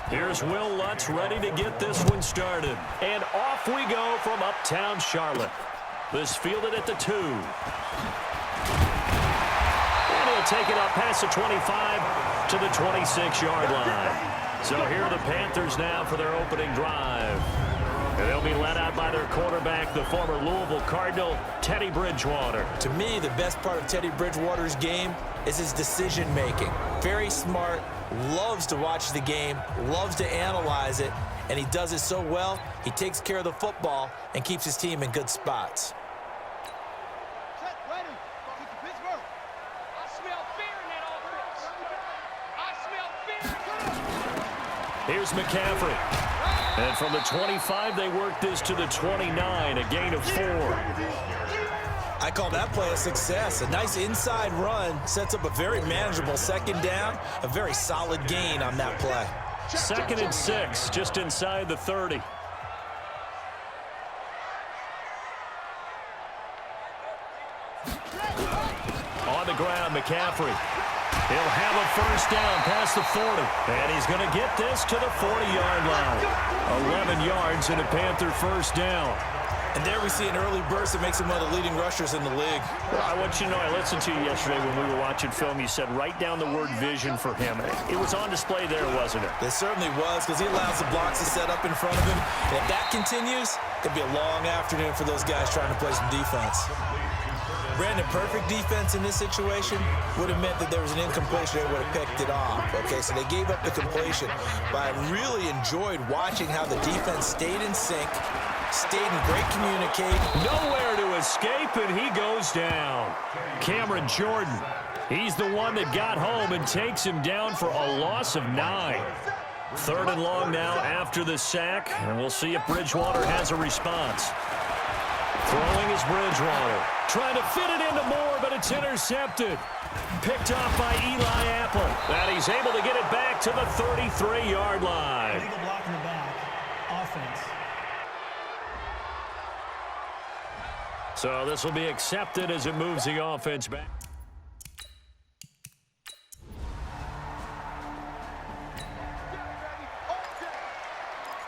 Here's Will Lutz ready to get this one started. And off we go from uptown Charlotte. This fielded at the 2. And he'll take it up past the 25 to the 26-yard line. So here are the Panthers now for their opening drive. And they'll be led out by their quarterback, the former Louisville Cardinal, Teddy Bridgewater. To me, the best part of Teddy Bridgewater's game is his decision-making. Very smart, loves to watch the game, loves to analyze it, and he does it so well, he takes care of the football and keeps his team in good spots. Here's McCaffrey. And from the 25, they work this to the 29, a gain of 4. I call that play a success. A nice inside run sets up a very manageable second down, a very solid gain on that play. 2nd and 6, just inside the 30. On the ground, McCaffrey. He'll have a first down past the 40. And he's going to get this to the 40-yard line. 11 yards and a Panther first down. And there we see an early burst that makes him one of the leading rushers in the league. Well, I want you to know, I listened to you yesterday when we were watching film. You said write down the word vision for him. It was on display there, wasn't it? It certainly was, because he allows the blocks to set up in front of him. And if that continues, it could be a long afternoon for those guys trying to play some defense. Brandon, perfect defense in this situation would have meant that there was an incompletion. They would have picked it off. Okay, so they gave up the completion. But I really enjoyed watching how the defense stayed in sync, stayed in great communication. Nowhere to escape, and he goes down. Cameron Jordan, he's the one that got home and takes him down for a loss of 9. 3rd and long now after the sack, and we'll see if Bridgewater has a response. Throwing is Bridgewater. Trying to fit it into Moore, but it's intercepted. Picked off by Eli Apple. And he's able to get it back to the 33-yard line. Illegal block in the back. Offense. So this will be accepted as it moves the offense back.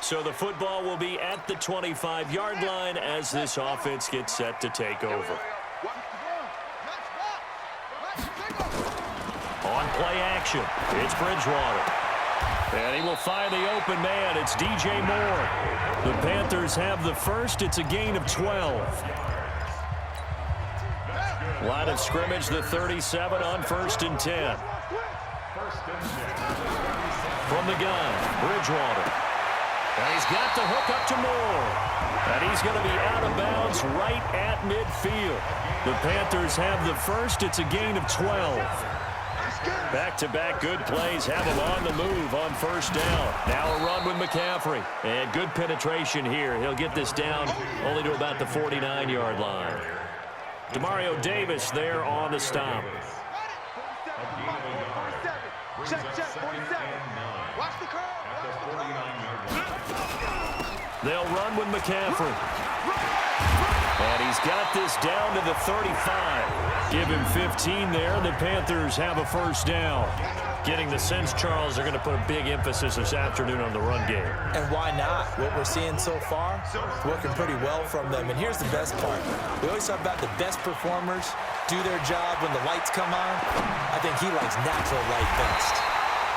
So the football will be at the 25-yard line as this offense gets set to take over. On play action, it's Bridgewater. And he will find the open man. It's DJ Moore. The Panthers have the first. It's a gain of 12. Line of scrimmage, the 37 on 1st and 10. From the gun, Bridgewater. And he's got the hook up to Moore. And he's going to be out of bounds right at midfield. The Panthers have the first. It's a gain of 12. Back-to-back good plays have him on the move on 1st down. Now a run with McCaffrey. And good penetration here. He'll get this down only to about the 49-yard line. Demario Davis there on the stop. Check, 47. Watch the curve. They'll run with McCaffrey. And he's got this down to the 35. Give him 15 there. The Panthers have a first down. Getting the sense, Charles, they're going to put a big emphasis this afternoon on the run game. And why not? What we're seeing so far, it's working pretty well from them. And here's the best part. We always talk about the best performers do their job when the lights come on. I think he likes natural light best.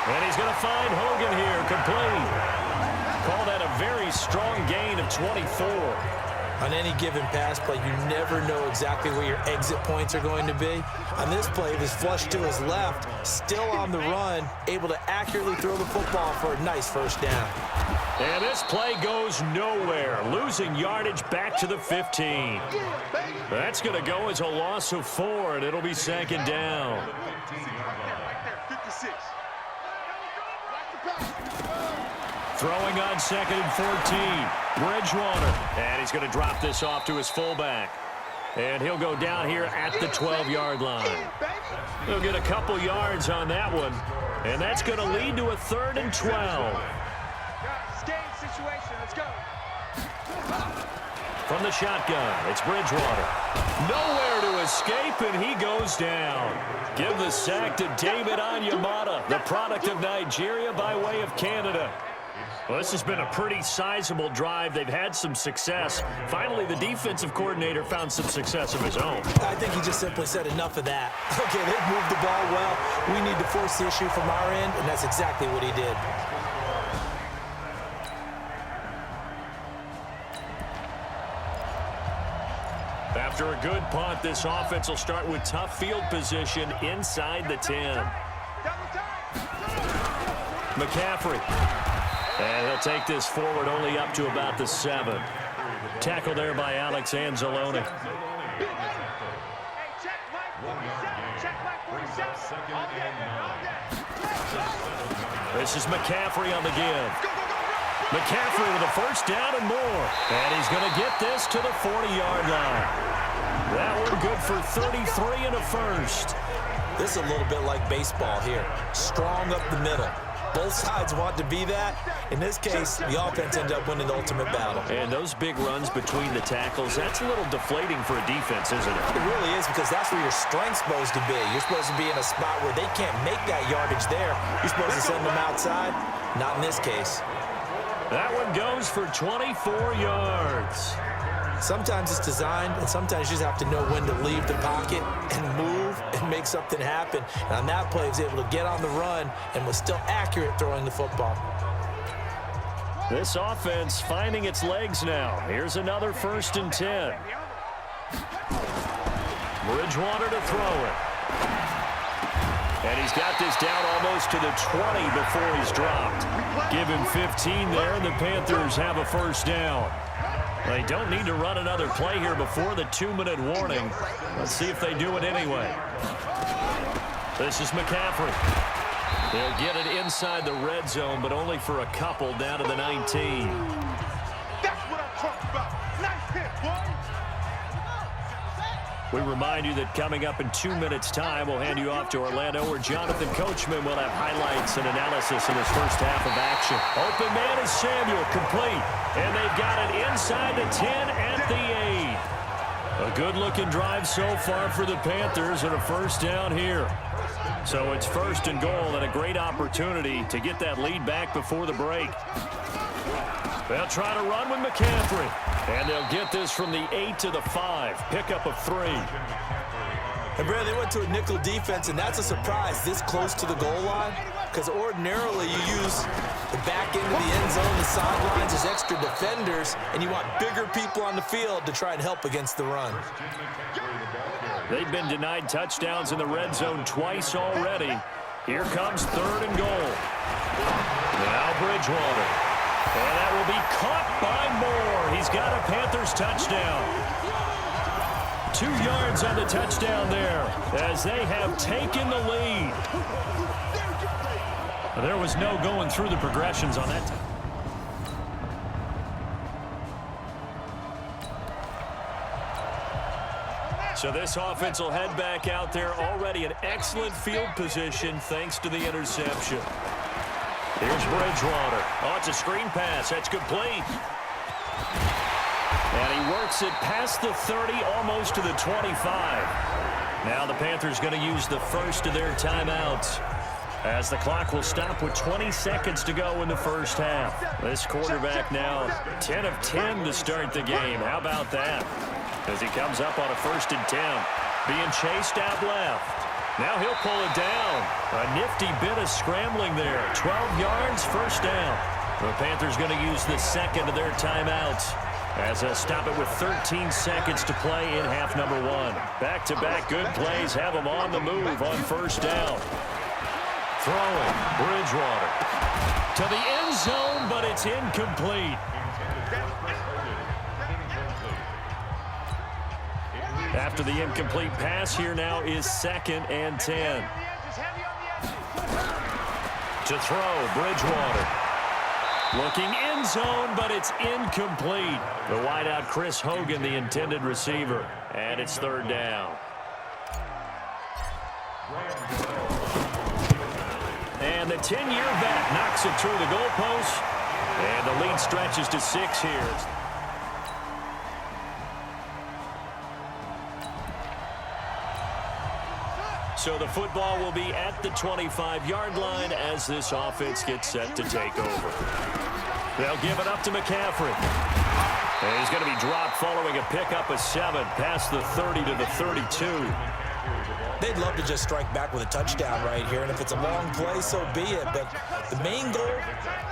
And he's going to find Hogan here, complete. Call that a very strong gain of 24. On any given pass play, you never know exactly where your exit points are going to be. On this play, it was flushed to his left, still on the run, able to accurately throw the football for a nice first down. And this play goes nowhere, losing yardage back to the 15. That's going to go as a loss of 4, and it'll be 2nd down. Throwing on 2nd and 14. Bridgewater. And he's going to drop this off to his fullback. And he'll go down here at the 12-yard line. He'll get a couple yards on that one. And that's going to lead to a 3rd and 12. From the shotgun, it's Bridgewater. Nowhere to escape, and he goes down. Give the sack to David Onyemata, the product of Nigeria by way of Canada. Well, this has been a pretty sizable drive. They've had some success. Finally, the defensive coordinator found some success of his own. I think he just simply said enough of that. Okay, they've moved the ball well. We need to force the issue from our end, and that's exactly what he did. After a good punt, this offense will start with tough field position inside the 10. McCaffrey. And he'll take this forward only up to about the 7. Tackle there by Alex Anzalone. This is McCaffrey on the give. McCaffrey with a first down and more. And he's going to get this to the 40-yard line. That one good for 33 and a first. This is a little bit like baseball here. Strong up the middle. Both sides want to be that. In this case, the offense ended up winning the ultimate battle. And those big runs between the tackles, that's a little deflating for a defense, isn't it? It really is, because that's where your strength's supposed to be. You're supposed to be in a spot where they can't make that yardage there. You're supposed to send them outside. Not in this case. That one goes for 24 yards. Sometimes it's designed, and sometimes you just have to know when to leave the pocket and move and make something happen. And on that play, he was able to get on the run and was still accurate throwing the football. This offense finding its legs now. Here's another 1st and 10. Bridgewater to throw it. And he's got this down almost to the 20 before he's dropped. Give him 15 there, and the Panthers have a first down. They don't need to run another play here before the 2-minute warning. Let's see if they do it anyway. This is McCaffrey. They'll get it inside the red zone, but only for a couple down to the 19. That's what I'm talking about. Nice hit, boy. We remind you that coming up in 2 minutes' time, we'll hand you off to Orlando, where Jonathan Coachman will have highlights and analysis in his first half of action. Open man is Samuel, complete. And they've got it inside the 10 at the 8. A good-looking drive so far for the Panthers, and a first down here. So it's 1st and goal, and a great opportunity to get that lead back before the break. They'll try to run with McCaffrey. And they'll get this from the 8 to the 5. Pickup of 3. And, Brad, they went to a nickel defense, and that's a surprise this close to the goal line, because ordinarily you use the back end of the end zone, the sidelines as extra defenders, and you want bigger people on the field to try and help against the run. They've been denied touchdowns in the red zone twice already. Here comes 3rd and goal. Now Bridgewater. And that will be caught by Moore. He's got a Panthers touchdown. 2 yards on the touchdown there as they have taken the lead. There was no going through the progressions on that time. So this offense will head back out there, already in excellent field position thanks to the interception. Here's Bridgewater. Oh, it's a screen pass. That's complete. And he works it past the 30, almost to the 25. Now the Panthers going to use the first of their timeouts, as the clock will stop with 20 seconds to go in the first half. This quarterback now 10 of 10 to start the game. How about that? As he comes up on a 1st and 10. Being chased out left. Now he'll pull it down. A nifty bit of scrambling there. 12 yards, first down. The Panthers going to use the second of their timeouts, as they'll stop it with 13 seconds to play in half number 1. Back-to-back good plays have them on the move on first down. Throwing, Bridgewater to the end zone, but it's incomplete. After the incomplete pass, here now is 2nd and 10. To throw, Bridgewater. Looking end zone, but it's incomplete. The wideout, Chris Hogan, the intended receiver. And it's 3rd down. And the 10-year vet knocks it through the goalpost. And the lead stretches to 6 here. So the football will be at the 25-yard line as this offense gets set to take over. They'll give it up to McCaffrey. And he's going to be dropped following a pickup of 7 past the 30 to the 32. They'd love to just strike back with a touchdown right here, and if it's a long play, so be it. But the main goal,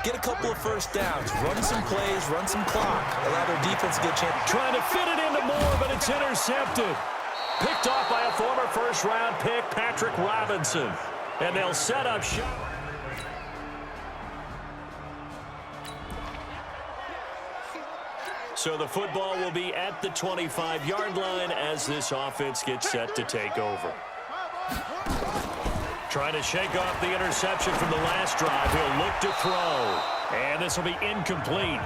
get a couple of first downs, run some plays, run some clock, allow their defense to get a chance. Trying to fit it into Moore, but it's intercepted. Picked off by a former first-round pick, Patrick Robinson. And they'll set up shot. So the football will be at the 25-yard line as this offense gets set to take over. Trying to shake off the interception from the last drive. He'll look to throw. And this will be incomplete.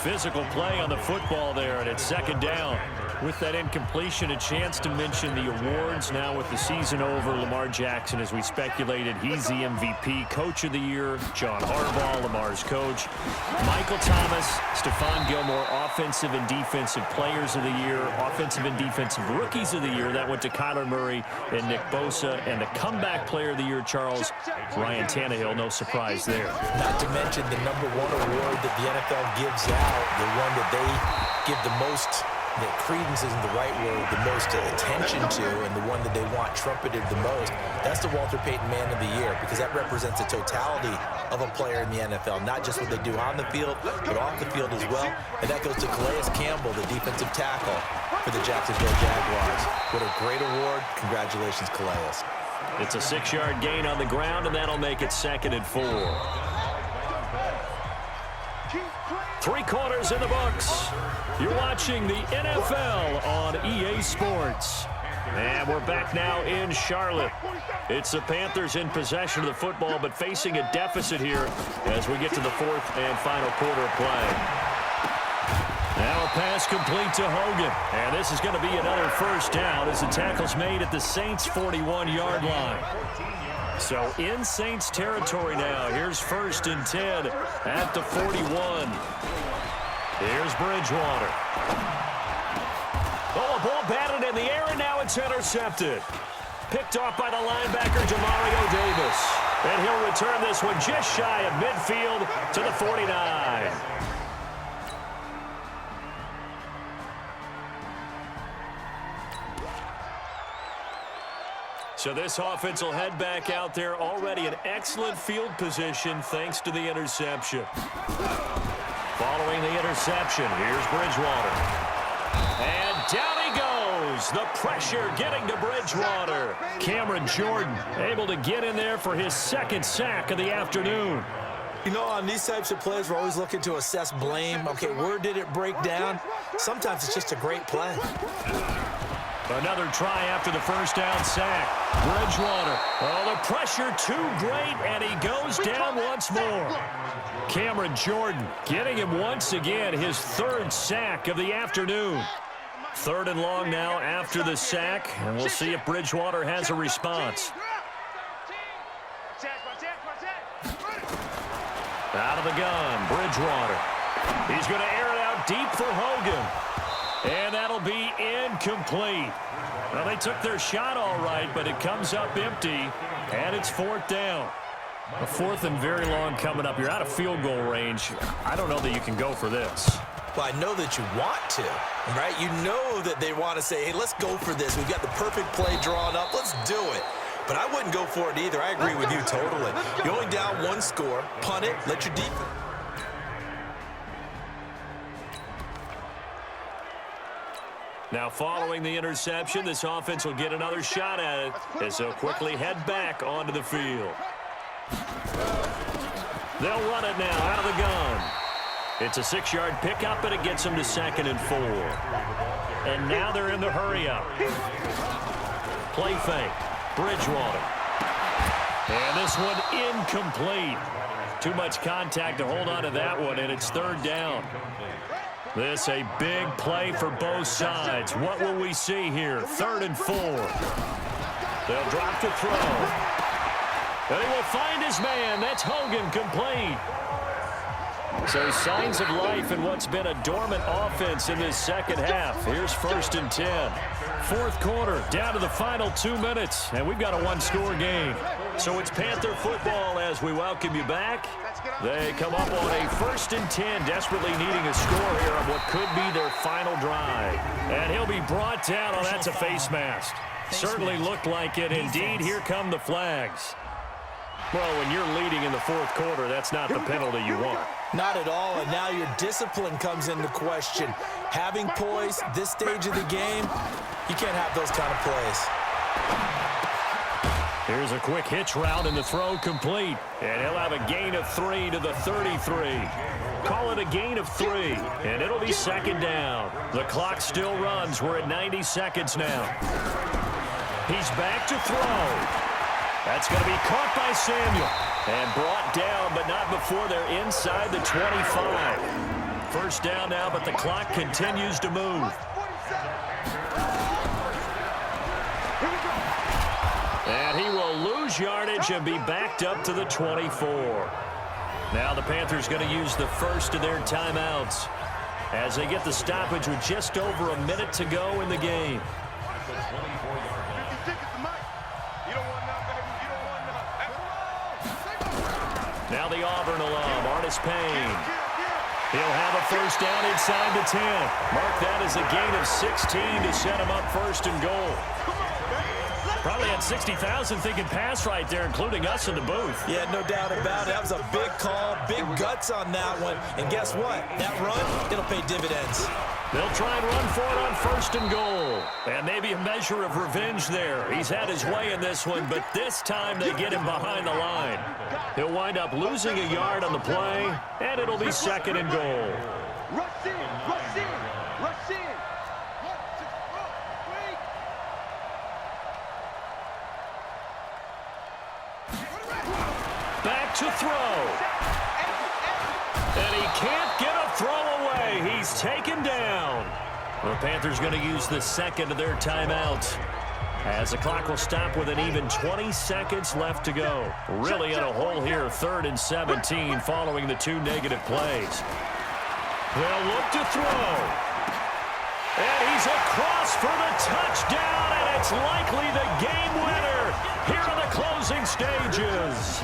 Physical play on the football there, and it's second down. With that incompletion, a chance to mention the awards. Now with the season over, Lamar Jackson, as we speculated, he's the MVP, Coach of the Year. John Harbaugh, Lamar's coach. Michael Thomas, Stephon Gilmore, Offensive and Defensive Players of the Year. Offensive and Defensive Rookies of the Year. That went to Kyler Murray and Nick Bosa. And the Comeback Player of the Year, Charles, Ryan Tannehill. No surprise there. Not to mention the #1 award that the NFL gives out, the one that they give the most, that credence isn't the right word, the most attention to, and the one that they want trumpeted the most, that's the Walter Payton Man of the Year, because that represents the totality of a player in the NFL, not just what they do on the field, but off the field as well. And that goes to Calais Campbell, the defensive tackle for the Jacksonville Jaguars. What a great award. Congratulations, Calais. It's a 6-yard gain on the ground, and that'll make it 2nd and 4. 3 quarters in the books. You're watching the NFL on EA Sports. And we're back now in Charlotte. It's the Panthers in possession of the football, but facing a deficit here as we get to the 4th and final quarter of play. Now a pass complete to Hogan. And this is going to be another first down as the tackle's made at the Saints' 41-yard line. So in Saints territory now. Here's 1st and 10 at the 41. Here's Bridgewater. Oh, a ball batted in the air, and now it's intercepted. Picked off by the linebacker, Demario Davis. And he'll return this one just shy of midfield to the 49. So this offense will head back out there, already in excellent field position thanks to the interception. Following the interception, here's Bridgewater. And down he goes. The pressure getting to Bridgewater. Cameron Jordan able to get in there for his 2nd sack of the afternoon. You know, on these types of plays, we're always looking to assess blame. Okay, where did it break down? Sometimes it's just a great play. Another try after the first down sack. Bridgewater. Oh, the pressure too great, and he goes down once more. Cameron Jordan getting him once again, his 3rd sack of the afternoon. 3rd and long now after the sack, and we'll see if Bridgewater has a response. Out of the gun, Bridgewater. He's going to air it out deep for Hogan. And that'll be incomplete. Well, they took their shot all right, but it comes up empty, and it's 4th down. A 4th and very long coming up. You're out of field goal range. I don't know that you can go for this. Well, I know that you want to, right? You know that they want to say, hey, let's go for this. We've got the perfect play drawn up. Let's do it. But I wouldn't go for it either. I agree with you totally. You're only down 1 score. Punt it. Let your defense. Now, following the interception, this offense will get another shot at it as they'll quickly head back onto the field. They'll run it now out of the gun. It's a 6-yard pickup, and it gets them to 2nd and 4. And now they're in the hurry-up. Play fake. Bridgewater. And this one incomplete. Too much contact to hold on to that one, and it's 3rd down. This a big play for both sides. What will we see here? 3rd and 4. They'll drop to throw. And he will find his man. That's Hogan, complete. So signs of life in what's been a dormant offense in this second half. Here's 1st and 10 fourth quarter, down to the final 2 minutes, and we've got a one-score game. So it's Panther football as we welcome you back. They come up on a 1st and 10, desperately needing a score here on what could be their final drive. And he'll be brought down. Oh, that's a face mask. Certainly looked like it. Indeed, here come the flags. Well, when you're leading in the fourth quarter, that's not the penalty you want. Not at all, and now your discipline comes into question. Having poise this stage of the game, you can't have those kind of plays. Here's a quick hitch route and the throw complete. And he'll have a gain of 3 to the 33. Call it a gain of 3, and it'll be 2nd down. The clock still runs. We're at 90 seconds now. He's back to throw. That's going to be caught by Samuel. And brought down, but not before they're inside the 25. 1st down now, but the clock continues to move. And he will lose yardage and be backed up to the 24. Now the Panthers going to use the first of their timeouts as they get the stoppage with just over a minute to go in the game. Now the Auburn alum, Artis Payne. He'll have a 1st down inside the 10. Mark that as a gain of 16 to set him up 1st and goal. Probably had 60,000 thinking pass right there, including us in the booth. Yeah, no doubt about it. That was a big call, big guts on that one. And guess what? That run, it'll pay dividends. They'll try and run for it on 1st and goal. And maybe a measure of revenge there. He's had his way in this one, but this time they get him behind the line. He'll wind up losing a yard on the play, and it'll be 2nd and goal. Rush in, rush in, rush in. Back to throw. And he can't get a throw away. He's taken down. The Panthers going to use the 2nd of their timeouts as the clock will stop with an even 20 seconds left to go. Really in a hole here, 3rd and 17 following the 2 negative plays. They'll look to throw. And he's across for the touchdown, and it's likely the game winner here in the closing stages.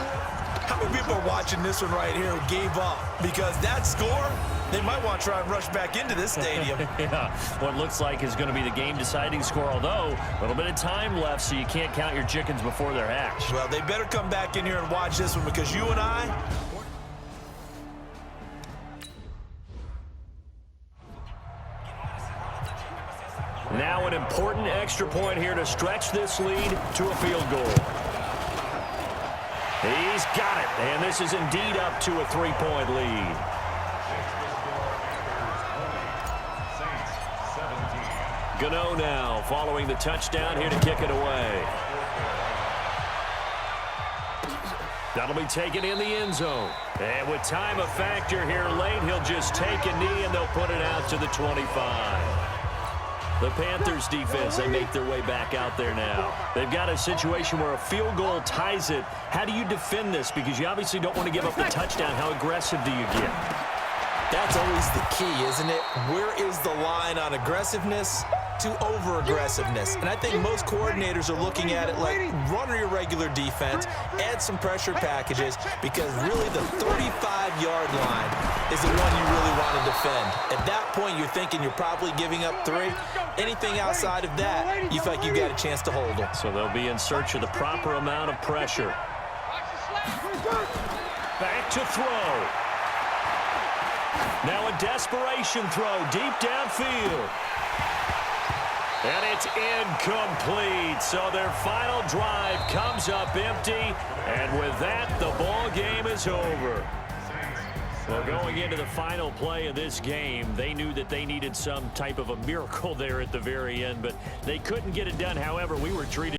How many people are watching this one right here who gave up? Because that score, they might want to try and rush back into this stadium. Yeah, what looks like is going to be the game-deciding score, although a little bit of time left, so you can't count your chickens before they're hatched. Well, they better come back in here and watch this one, because you and I... Now an important extra point here to stretch this lead to a field goal. He's got it, and this is indeed up to a 3-point lead. Gano now following the touchdown here to kick it away. That'll be taken in the end zone. And with time a factor here late, he'll just take a knee and they'll put it out to the 25. The Panthers defense, they make their way back out there now. They've got a situation where a field goal ties it. How do you defend this? Because you obviously don't want to give up the touchdown. How aggressive do you get? That's always the key, isn't it? Where is the line on aggressiveness to over-aggressiveness? And I think most coordinators are looking at it like run your regular defense, add some pressure packages, because really the 35-yard line is the one you really want to defend. At that point, you're thinking you're probably giving up 3. Anything outside of that, you feel like you've got a chance to hold them. So they'll be in search of the proper amount of pressure. Back to throw. Now a desperation throw deep downfield. And it's incomplete. So their final drive comes up empty. And with that, the ball game is over. Well, going into the final play of this game, they knew that they needed some type of a miracle there at the very end, but they couldn't get it done. However, we were treated